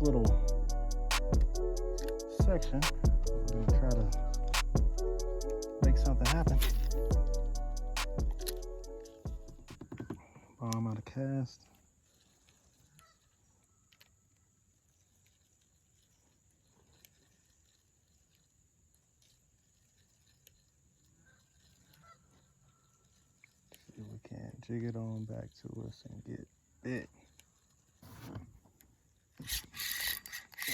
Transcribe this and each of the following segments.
little section. We're gonna try to make something happen. Bomb out of cast. See if we can jig it on back to us and get bit.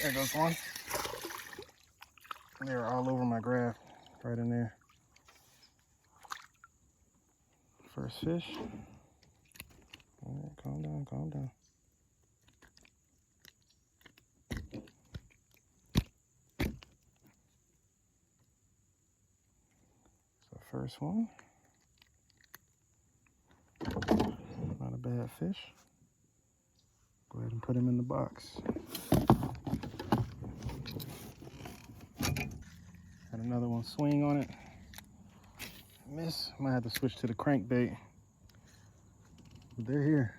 There goes one. They're all over my graph, right in there. First fish. Right, calm down, calm down. So first one. Not a bad fish. Go ahead and put him in the box. Had another one swing on it. Miss. Might have to switch to the crankbait. But they're here.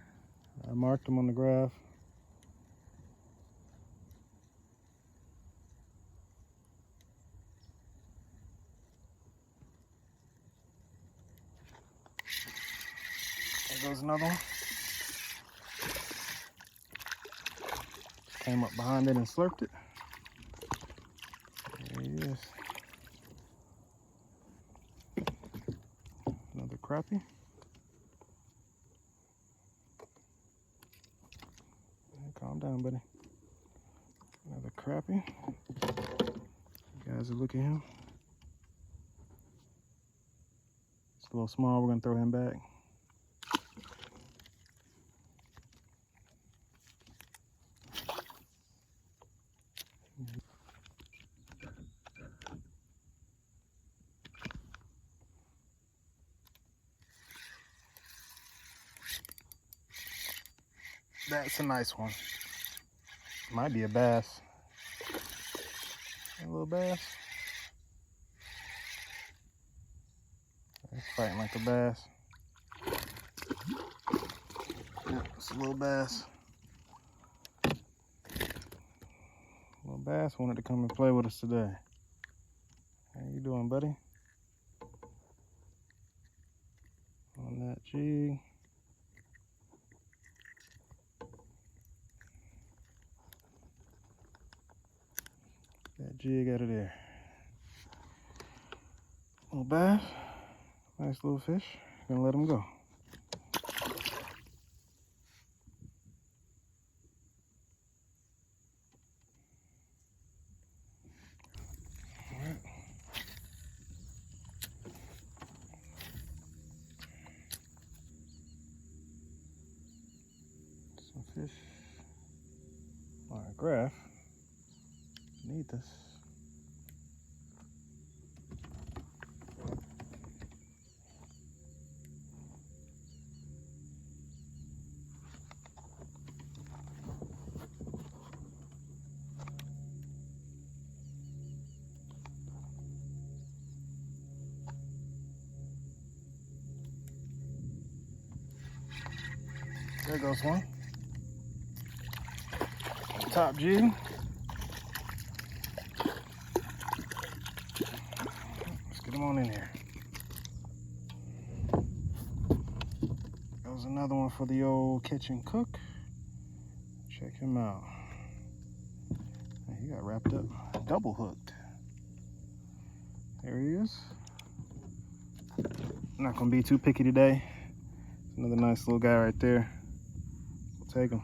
I marked them on the graph. There goes another one. Came up behind it and slurped it. There he is. Another crappie. Calm down, buddy. Another crappie. You guys, look at him. It's a little small. We're gonna throw him back. That's a nice one. Might be a bass. A little bass. It's fighting like a bass. Yep, it's a little bass. Little bass wanted to come and play with us today. How you doing, buddy? On that jig. That jig out of there. Little bass. Nice little fish. Gonna let him go. All right. Some fish on our graph. Need this. There goes one. Top jig. Let's get him on in here. Goes another one for the old catch and cook. Check him out. He got wrapped up, double hooked. There he is. Not gonna be too picky today. Another nice little guy right there. We'll take him.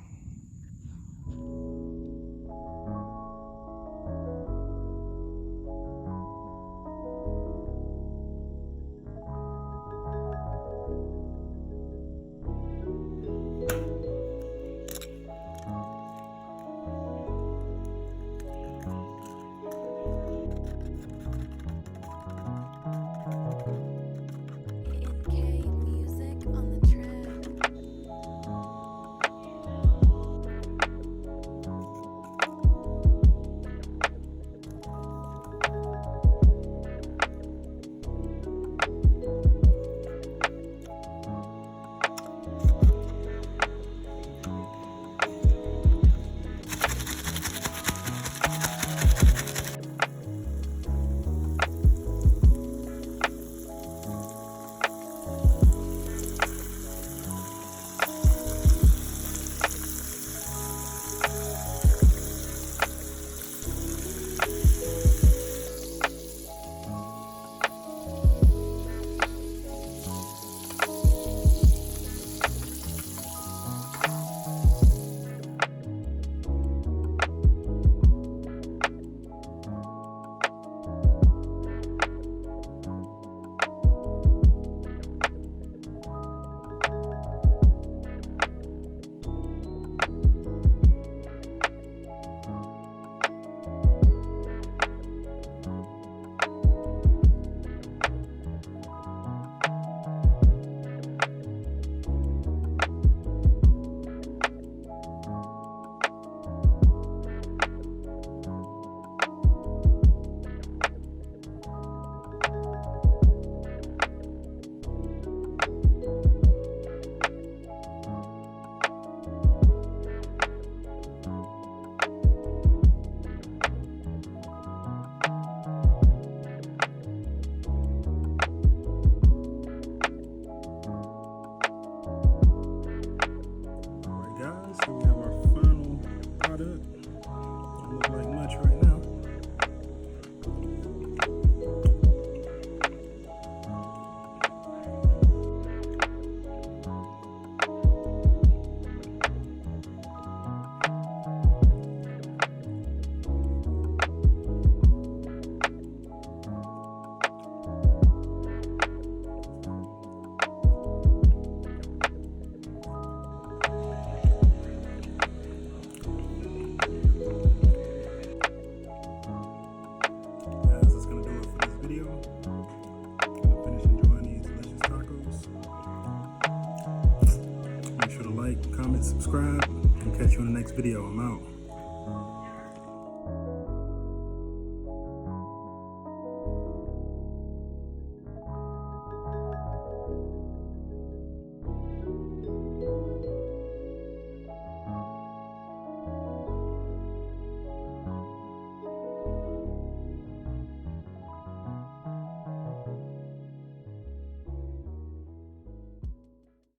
I'll catch you in the next video. I'm out.